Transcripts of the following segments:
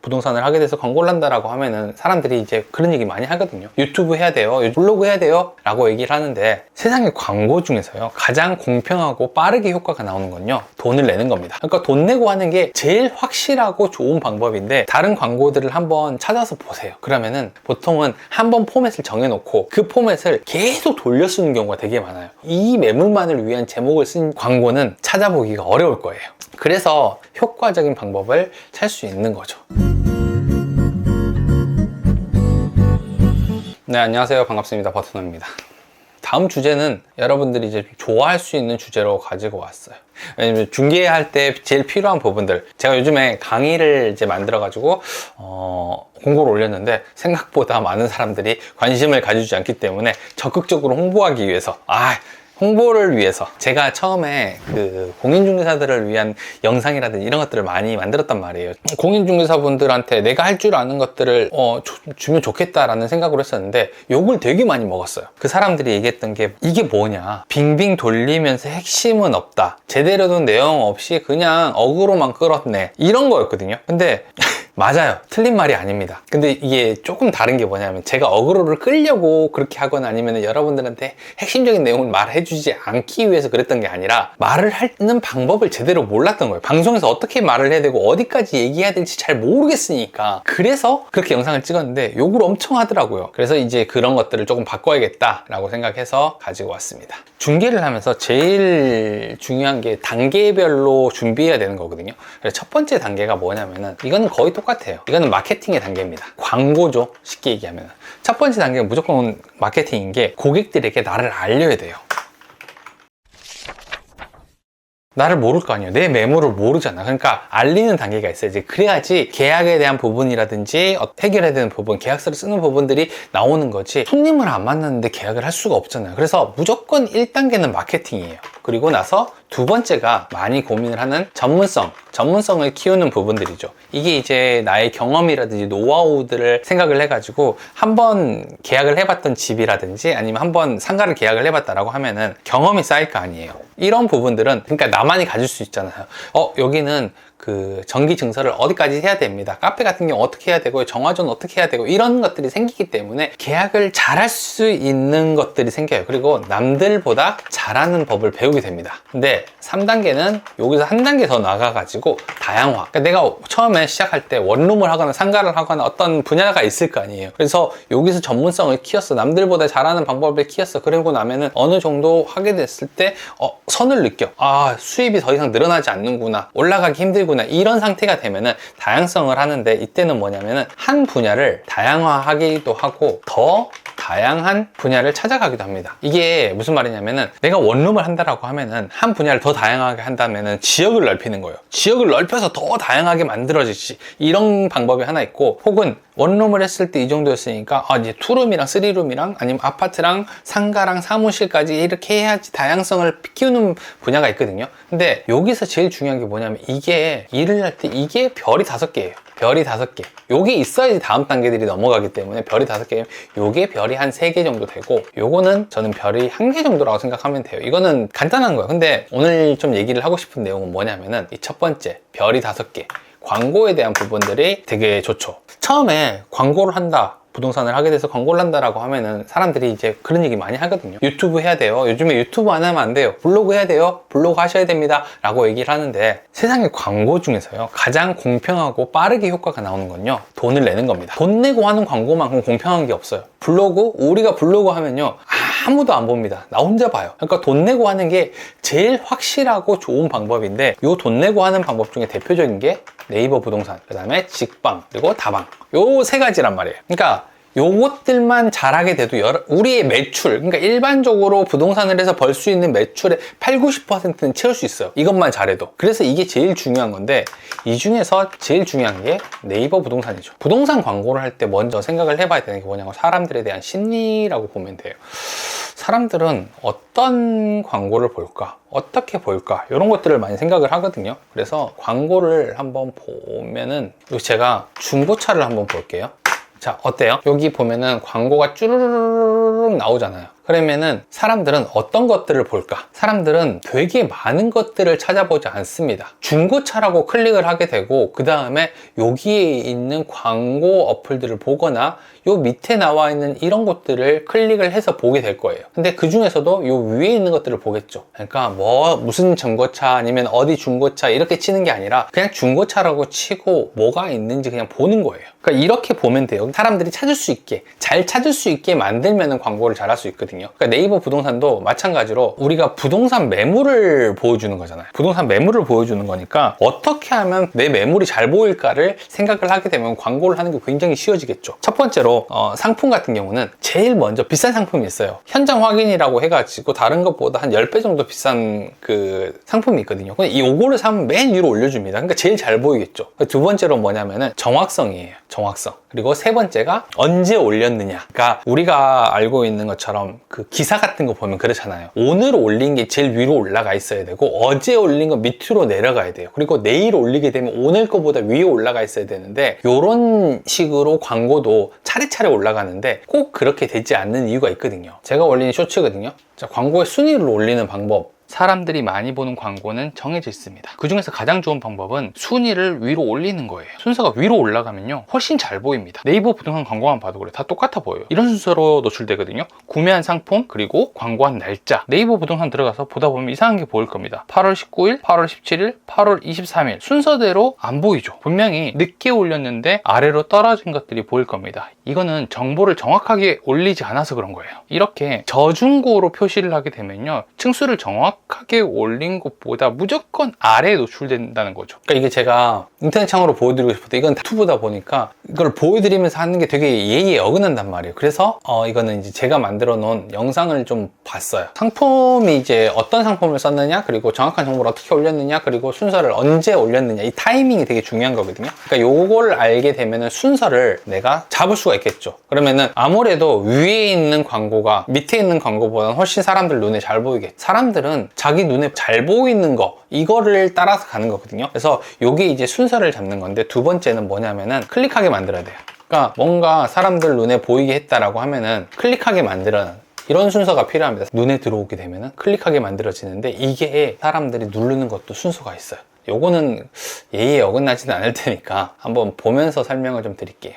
부동산을 하게 돼서 광고를 한다라고 하면은 사람들이 이제 그런 얘기 많이 하거든요. 유튜브 해야 돼요, 블로그 해야 돼요 라고 얘기를 하는데, 세상의 광고 중에서요 가장 공평하고 빠르게 효과가 나오는 건요 돈을 내는 겁니다. 그러니까 돈 내고 하는 게 제일 확실하고 좋은 방법인데, 다른 광고들을 한번 찾아서 보세요. 그러면은 보통은 한번 포맷을 정해놓고 그 포맷을 계속 돌려 쓰는 경우가 되게 많아요. 이 매물만을 위한 제목을 쓴 광고는 찾아보기가 어려울 거예요. 그래서 효과적인 방법을 찾을 수 있는 거죠. 네, 안녕하세요. 반갑습니다. 버튼너입니다. 다음 주제는 여러분들이 이제 좋아할 수 있는 주제로 가지고 왔어요. 왜냐면 중개할 때 제일 필요한 부분들, 제가 요즘에 강의를 이제 만들어가지고 공고를 올렸는데 생각보다 많은 사람들이 관심을 가지지 않기 때문에 적극적으로 홍보하기 위해서 홍보를 위해서 제가 처음에 그 공인중개사들을 위한 영상이라든지 이런 것들을 많이 만들었단 말이에요. 공인중개사분들한테 내가 할 줄 아는 것들을 주면 좋겠다라는 생각으로 했었는데 욕을 되게 많이 먹었어요. 그 사람들이 얘기했던 게, 이게 뭐냐, 빙빙 돌리면서 핵심은 없다, 제대로 된 내용 없이 그냥 어그로만 끌었네, 이런 거였거든요. 근데 맞아요. 틀린 말이 아닙니다. 근데 이게 조금 다른 게 뭐냐면, 제가 어그로를 끌려고 그렇게 하거나 아니면 여러분들한테 핵심적인 내용을 말해주지 않기 위해서 그랬던 게 아니라, 말을 하는 방법을 제대로 몰랐던 거예요. 방송에서 어떻게 말을 해야 되고 어디까지 얘기해야 될지 잘 모르겠으니까. 그래서 그렇게 영상을 찍었는데 욕을 엄청 하더라고요. 그래서 이제 그런 것들을 조금 바꿔야겠다라고 생각해서 가지고 왔습니다. 중개를 하면서 제일 중요한 게 단계별로 준비해야 되는 거거든요. 그래서 첫 번째 단계가 뭐냐면은, 이거는 거의 똑같아요. 이거는 마케팅의 단계입니다. 광고죠, 쉽게 얘기하면. 첫 번째 단계는 무조건 마케팅인 게, 고객들에게 나를 알려야 돼요. 나를 모를 거 아니에요. 내 매물을 모르잖아. 그러니까 알리는 단계가 있어야지. 그래야지 계약에 대한 부분이라든지 해결해야 되는 부분, 계약서를 쓰는 부분들이 나오는 거지, 손님을 안 만났는데 계약을 할 수가 없잖아요. 그래서 무조건 1단계는 마케팅이에요. 그리고 나서 두 번째가 많이 고민을 하는 전문성을 키우는 부분들이죠. 이게 이제 나의 경험이라든지 노하우들을 생각을 해가지고, 한번 계약을 해봤던 집이라든지 아니면 한번 상가를 계약을 해봤다라고 하면은 경험이 쌓일 거 아니에요. 이런 부분들은, 그러니까 나만이 가질 수 있잖아요. 여기는 그 전기 증서를 어디까지 해야 됩니다. 카페 같은 경우 어떻게 해야 되고, 정화조는 어떻게 해야 되고, 이런 것들이 생기기 때문에 계약을 잘할 수 있는 것들이 생겨요. 그리고 남들보다 잘하는 법을 배우게 됩니다. 근데 3단계는 여기서 한 단계 더 나가가지고 다양화. 그러니까 내가 처음에 시작할 때 원룸을 하거나 상가를 하거나 어떤 분야가 있을 거 아니에요. 그래서 여기서 전문성을 키웠어, 남들보다 잘하는 방법을 키웠어. 그러고 나면은 어느 정도 하게 됐을 때 선을 느껴. 수입이 더 이상 늘어나지 않는구나, 올라가기 힘들구나, 이런 상태가 되면은 다양성을 하는데, 이때는 뭐냐면은 한 분야를 다양화하기도 하고 더 다양한 분야를 찾아가기도 합니다. 이게 무슨 말이냐면은, 내가 원룸을 한다라고 하면은 한 분야를 더 다양하게 한다면은 지역을 넓히는 거예요. 지역을 넓혀서 더 다양하게 만들어지지, 이런 방법이 하나 있고, 혹은 원룸을 했을 때 이 정도였으니까 이제 투룸이랑 쓰리룸이랑 아니면 아파트랑 상가랑 사무실까지 이렇게 해야지 다양성을 키우는 분야가 있거든요. 근데 여기서 제일 중요한 게 뭐냐면, 이게 일을 할 때 이게 별이 5개예요. 별이 5개. 요게 있어야지 다음 단계들이 넘어가기 때문에, 별이 5개면 요게 별이 한 3개 정도 되고, 요거는 저는 별이 1개 정도라고 생각하면 돼요. 이거는 간단한 거예요. 근데 오늘 좀 얘기를 하고 싶은 내용은 뭐냐면은, 이 첫 번째 별이 5개 광고에 대한 부분들이 되게 좋죠. 처음에 광고를 한다, 부동산을 하게 돼서 광고를 한다라고 하면은 사람들이 이제 그런 얘기 많이 하거든요. 유튜브 해야 돼요, 요즘에 유튜브 안 하면 안 돼요, 블로그 해야 돼요, 블로그 하셔야 됩니다 라고 얘기를 하는데, 세상의 광고 중에서요 가장 공평하고 빠르게 효과가 나오는 건요 돈을 내는 겁니다. 돈 내고 하는 광고만큼 공평한 게 없어요. 우리가 블로그 하면요 아무도 안 봅니다. 나 혼자 봐요. 그러니까 돈 내고 하는 게 제일 확실하고 좋은 방법인데, 요 돈 내고 하는 방법 중에 대표적인 게 네이버 부동산, 그 다음에 직방, 그리고 다방, 요 3가지란 말이에요. 그러니까 요것들만 잘하게 돼도 우리의 매출, 그러니까 일반적으로 부동산을 해서 벌 수 있는 매출의 80~90%는 채울 수 있어요. 이것만 잘해도. 그래서 이게 제일 중요한 건데, 이 중에서 제일 중요한 게 네이버 부동산이죠. 부동산 광고를 할 때 먼저 생각을 해봐야 되는 게 뭐냐면, 사람들에 대한 심리라고 보면 돼요. 사람들은 어떤 광고를 볼까? 어떻게 볼까? 이런 것들을 많이 생각을 하거든요. 그래서 광고를 한번 보면은, 제가 중고차를 한번 볼게요. 자, 어때요? 여기 보면은 광고가 쭈르르르 쭈르륵 나오잖아요. 그러면은 사람들은 어떤 것들을 볼까? 사람들은 되게 많은 것들을 찾아보지 않습니다. 중고차라고 클릭을 하게 되고 그 다음에 여기에 있는 광고 어플들을 보거나 요 밑에 나와 있는 이런 것들을 클릭을 해서 보게 될 거예요. 근데 그 중에서도 요 위에 있는 것들을 보겠죠. 그러니까 뭐 무슨 중고차 아니면 어디 중고차 이렇게 치는 게 아니라 그냥 중고차라고 치고 뭐가 있는지 그냥 보는 거예요. 그러니까 이렇게 보면 돼요. 사람들이 찾을 수 있게, 잘 찾을 수 있게 만들면 광고를 잘 할 수 있거든요. 그러니까 네이버 부동산도 마찬가지로 우리가 부동산 매물을 보여주는 거잖아요. 부동산 매물을 보여주는 거니까 어떻게 하면 내 매물이 잘 보일까를 생각을 하게 되면 광고를 하는 게 굉장히 쉬워지겠죠. 첫 번째로 상품 같은 경우는 제일 먼저 비싼 상품이 있어요. 현장 확인이라고 해가지고 다른 것보다 한 10배 정도 비싼 그 상품이 있거든요. 근데 요거를 사면 맨 위로 올려줍니다. 그러니까 제일 잘 보이겠죠. 두 번째로 뭐냐면은 정확성이에요. 정확성. 그리고 세 번째가 언제 올렸느냐. 그러니까 우리가 알고 있는 것처럼 그 기사 같은 거 보면 그렇잖아요. 오늘 올린 게 제일 위로 올라가 있어야 되고 어제 올린 거 밑으로 내려가야 돼요. 그리고 내일 올리게 되면 오늘 거보다 위에 올라가 있어야 되는데 이런 식으로 광고도 차례차례 올라가는데 꼭 그렇게 되지 않는 이유가 있거든요. 제가 올린 쇼츠거든요. 자, 광고의 순위를 올리는 방법. 사람들이 많이 보는 광고는 정해져 있습니다. 그 중에서 가장 좋은 방법은 순위를 위로 올리는 거예요. 순서가 위로 올라가면요 훨씬 잘 보입니다. 네이버 부동산 광고만 봐도 그래, 다 똑같아 보여요. 이런 순서로 노출되거든요. 구매한 상품, 그리고 광고한 날짜. 네이버 부동산 들어가서 보다 보면 이상한 게 보일 겁니다. 8월 19일, 8월 17일, 8월 23일 순서대로 안 보이죠. 분명히 늦게 올렸는데 아래로 떨어진 것들이 보일 겁니다. 이거는 정보를 정확하게 올리지 않아서 그런 거예요. 이렇게 저중고로 표시를 하게 되면요 층수를 정확하게 올린 것보다 무조건 아래에 노출된다는 거죠. 그러니까 이게 제가 인터넷 창으로 보여드리고 싶었는데 이건 유튜브다 보니까 이걸 보여드리면서 하는 게 되게 예의에 어긋난단 말이에요. 그래서 이거는 이제 제가 만들어 놓은 영상을 좀 봤어요. 상품이 이제 어떤 상품을 썼느냐, 그리고 정확한 정보를 어떻게 올렸느냐, 그리고 순서를 언제 올렸느냐, 이 타이밍이 되게 중요한 거거든요. 그러니까 요걸 알게 되면은 순서를 내가 잡을 수가 있겠죠. 그러면은 아무래도 위에 있는 광고가 밑에 있는 광고보다는 훨씬 사람들 눈에 잘 보이게, 사람들은 자기 눈에 잘 보이는 거 이거를 따라서 가는 거거든요. 그래서 요게 이제 순서를 잡는 건데, 두 번째는 뭐냐면은 클릭하게 만들어야 돼요. 그러니까 뭔가 사람들 눈에 보이게 했다라고 하면은 클릭하게 만들어는 이런 순서가 필요합니다. 눈에 들어오게 되면은 클릭하게 만들어지는데, 이게 사람들이 누르는 것도 순서가 있어요. 요거는 예의에 어긋나지는 않을 테니까 한번 보면서 설명을 좀 드릴게요.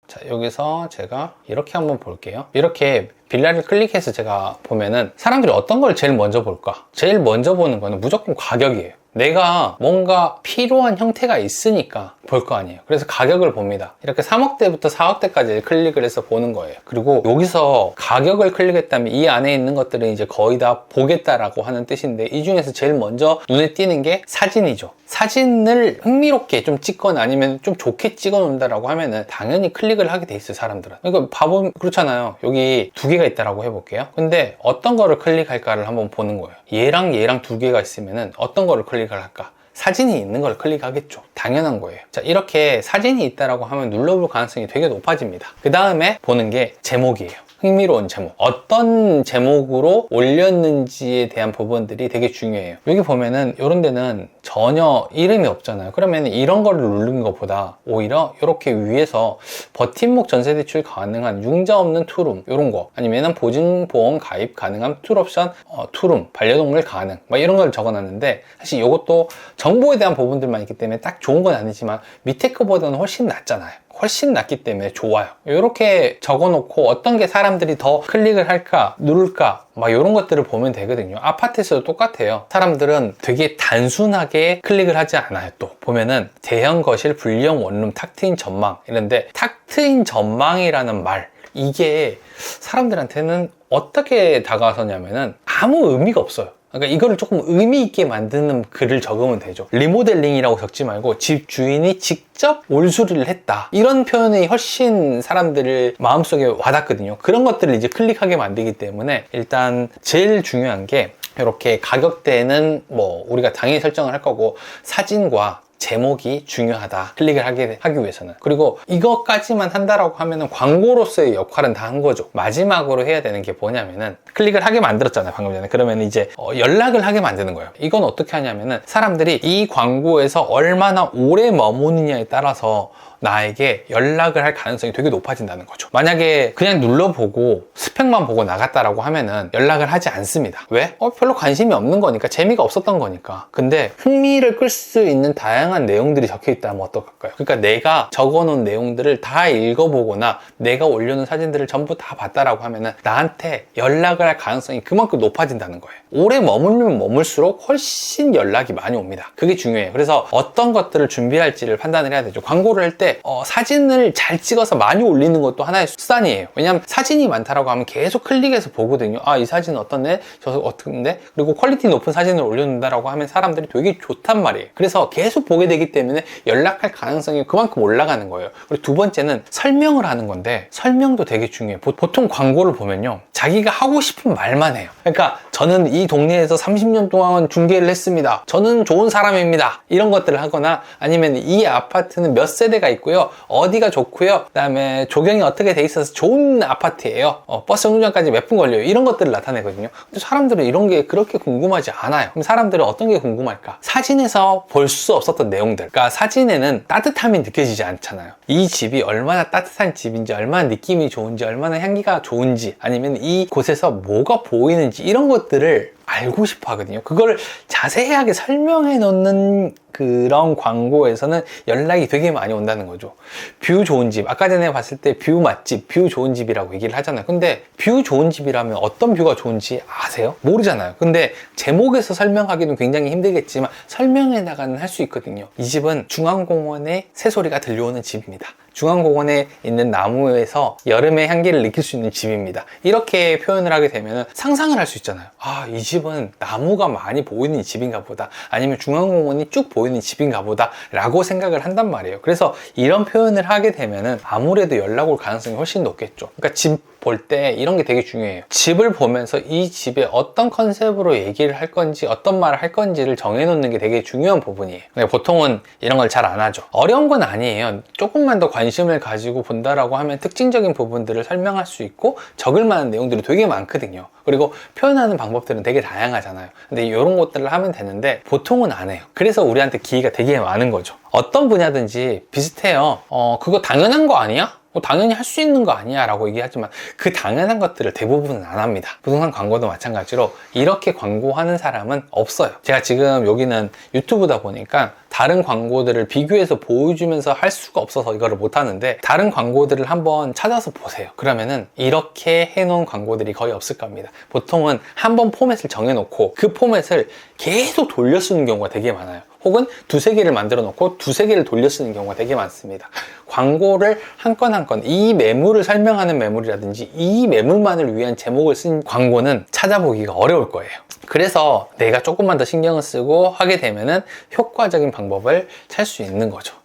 자, 여기서 제가 이렇게 한번 볼게요. 이렇게 빌라를 클릭해서 제가 보면은 사람들이 어떤 걸 제일 먼저 볼까? 제일 먼저 보는 거는 무조건 가격이에요. 내가 뭔가 필요한 형태가 있으니까 볼 거 아니에요. 그래서 가격을 봅니다. 이렇게 3억대부터 4억대까지 클릭을 해서 보는 거예요. 그리고 여기서 가격을 클릭했다면 이 안에 있는 것들은 이제 거의 다 보겠다라고 하는 뜻인데, 이 중에서 제일 먼저 눈에 띄는 게 사진이죠. 사진을 흥미롭게 좀 찍거나 아니면 좀 좋게 찍어 놓는다라고 하면은 당연히 클릭을 하게 돼 있어요, 사람들은. 그러니까 봐보면 그렇잖아요. 여기 두 개가 있다라고 해볼게요. 근데 어떤 거를 클릭할까를 한번 보는 거예요. 얘랑 얘랑 두 개가 있으면은 어떤 거를 클릭을 할까? 사진이 있는 걸 클릭하겠죠. 당연한 거예요. 자, 이렇게 사진이 있다라고 하면 눌러볼 가능성이 되게 높아집니다. 그 다음에 보는 게 제목이에요. 흥미로운 제목, 어떤 제목으로 올렸는지에 대한 부분들이 되게 중요해요. 여기 보면은 이런 데는 전혀 이름이 없잖아요. 그러면 이런 거를 누르는 것보다 오히려 이렇게 위에서 버팀목 전세대출 가능한 융자 없는 투룸, 이런 거, 아니면은 보증보험 가입 가능한 툴옵션 투룸, 반려동물 가능, 막 이런 걸 적어놨는데, 사실 이것도 정보에 대한 부분들만 있기 때문에 딱 좋은 건 아니지만 밑에 거보다는 훨씬 낫잖아요. 훨씬 낫기 때문에 좋아요. 이렇게 적어놓고 어떤 게 사람들이 더 클릭을 할까, 누를까, 막 이런 것들을 보면 되거든요. 아파트에서도 똑같아요. 사람들은 되게 단순하게 클릭을 하지 않아요. 또 보면은 대형 거실, 불리형 원룸, 탁 트인 전망 이런데, 탁 트인 전망이라는 말, 이게 사람들한테는 어떻게 다가서냐면은 아무 의미가 없어요. 그러니까 이거를 조금 의미 있게 만드는 글을 적으면 되죠. 리모델링이라고 적지 말고 집 주인이 직접 올수리를 했다, 이런 표현이 훨씬 사람들을 마음속에 와닿거든요. 그런 것들을 이제 클릭하게 만들기 때문에 일단 제일 중요한 게, 이렇게 가격대는 뭐 우리가 당연히 설정을 할 거고, 사진과 제목이 중요하다, 클릭을 하기 위해서는. 그리고 이것까지만 한다라고 하면은 광고로서의 역할은 다 한 거죠. 마지막으로 해야 되는 게 뭐냐면은, 클릭을 하게 만들었잖아요, 방금 전에. 그러면 이제 연락을 하게 만드는 거예요. 이건 어떻게 하냐면은, 사람들이 이 광고에서 얼마나 오래 머무느냐에 따라서 나에게 연락을 할 가능성이 되게 높아진다는 거죠. 만약에 그냥 눌러보고 스펙만 보고 나갔다라고 하면은 연락을 하지 않습니다. 왜? 별로 관심이 없는 거니까, 재미가 없었던 거니까. 근데 흥미를 끌 수 있는 다양한 내용들이 적혀 있다면 어떨까요? 그러니까 내가 적어놓은 내용들을 다 읽어보거나 내가 올려놓은 사진들을 전부 다 봤다라고 하면은 나한테 연락을 할 가능성이 그만큼 높아진다는 거예요. 오래 머물면 머물수록 훨씬 연락이 많이 옵니다. 그게 중요해요. 그래서 어떤 것들을 준비할지를 판단을 해야 되죠. 광고를 할 때 사진을 잘 찍어서 많이 올리는 것도 하나의 수단이에요. 왜냐하면 사진이 많다라고 하면 계속 클릭해서 보거든요. 이 사진은 어떤데? 저 어떤데? 그리고 퀄리티 높은 사진을 올려놓는다라고 하면 사람들이 되게 좋단 말이에요. 그래서 계속 보게 되기 때문에 연락할 가능성이 그만큼 올라가는 거예요. 그리고 두 번째는 설명을 하는 건데, 설명도 되게 중요해요. 보통 광고를 보면요, 자기가 하고 싶은 말만 해요. 그러니까 저는 이 동네에서 30년 동안 중개를 했습니다. 저는 좋은 사람입니다. 이런 것들을 하거나, 아니면 이 아파트는 몇 세대가 있고요, 어디가 좋고요, 그 다음에 조경이 어떻게 돼 있어서 좋은 아파트예요, 버스 정류장까지 몇 분 걸려요, 이런 것들을 나타내거든요. 근데 사람들은 이런 게 그렇게 궁금하지 않아요. 그럼 사람들은 어떤 게 궁금할까? 사진에서 볼 수 없었던 내용들. 그러니까 사진에는 따뜻함이 느껴지지 않잖아요. 이 집이 얼마나 따뜻한 집인지, 얼마나 느낌이 좋은지, 얼마나 향기가 좋은지, 아니면 이 곳에서 뭐가 보이는지, 이런 것들을 알고 싶어 하거든요. 그걸 자세하게 설명해 놓는 그런 광고에서는 연락이 되게 많이 온다는 거죠. 뷰 좋은 집, 아까 전에 봤을 때 뷰 맛집, 뷰 좋은 집이라고 얘기를 하잖아요. 근데 뷰 좋은 집이라면 어떤 뷰가 좋은지 아세요? 모르잖아요. 근데 제목에서 설명하기는 굉장히 힘들겠지만 설명에다가는 할 수 있거든요. 이 집은 중앙공원의 새소리가 들려오는 집입니다. 중앙공원에 있는 나무에서 여름의 향기를 느낄 수 있는 집입니다. 이렇게 표현을 하게 되면 상상을 할 수 있잖아요. 이 집은 나무가 많이 보이는 집인가 보다, 아니면 중앙공원이 쭉 보이는 집인가 보다 라고 생각을 한단 말이에요. 그래서 이런 표현을 하게 되면 아무래도 연락 올 가능성이 훨씬 높겠죠. 그러니까 집 볼 때 이런 게 되게 중요해요. 집을 보면서 이 집에 어떤 컨셉으로 얘기를 할 건지, 어떤 말을 할 건지를 정해놓는 게 되게 중요한 부분이에요. 근데 보통은 이런 걸 잘 안 하죠. 어려운 건 아니에요. 조금만 더 관심을 가지고 본다라고 하면 특징적인 부분들을 설명할 수 있고 적을 만한 내용들이 되게 많거든요. 그리고 표현하는 방법들은 되게 다양하잖아요. 근데 이런 것들을 하면 되는데 보통은 안 해요. 그래서 우리한테 기회가 되게 많은 거죠. 어떤 분야든지 비슷해요. 그거 당연한 거 아니야? 당연히 할 수 있는 거 아니야 라고 얘기하지만 그 당연한 것들을 대부분은 안 합니다. 부동산 광고도 마찬가지로 이렇게 광고하는 사람은 없어요. 제가 지금 여기는 유튜브다 보니까 다른 광고들을 비교해서 보여주면서 할 수가 없어서 이거를 못 하는데, 다른 광고들을 한번 찾아서 보세요. 그러면은 이렇게 해놓은 광고들이 거의 없을 겁니다. 보통은 한번 포맷을 정해놓고 그 포맷을 계속 돌려 쓰는 경우가 되게 많아요. 혹은 두세 개를 만들어 놓고 두세 개를 돌려 쓰는 경우가 되게 많습니다. 광고를 한 건 한 건, 이 매물을 설명하는 매물이라든지 이 매물만을 위한 제목을 쓴 광고는 찾아보기가 어려울 거예요. 그래서 내가 조금만 더 신경을 쓰고 하게 되면은 효과적인 방법을 찾을 수 있는 거죠.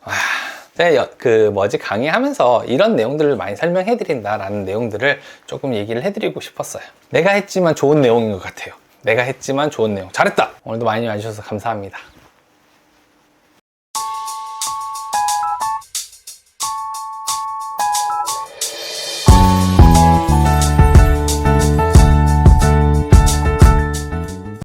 제가 강의하면서 이런 내용들을 많이 설명해 드린다라는 내용들을 조금 얘기를 해드리고 싶었어요. 내가 했지만 좋은 내용인 것 같아요. 내가 했지만 좋은 내용. 잘했다! 오늘도 많이 와주셔서 감사합니다.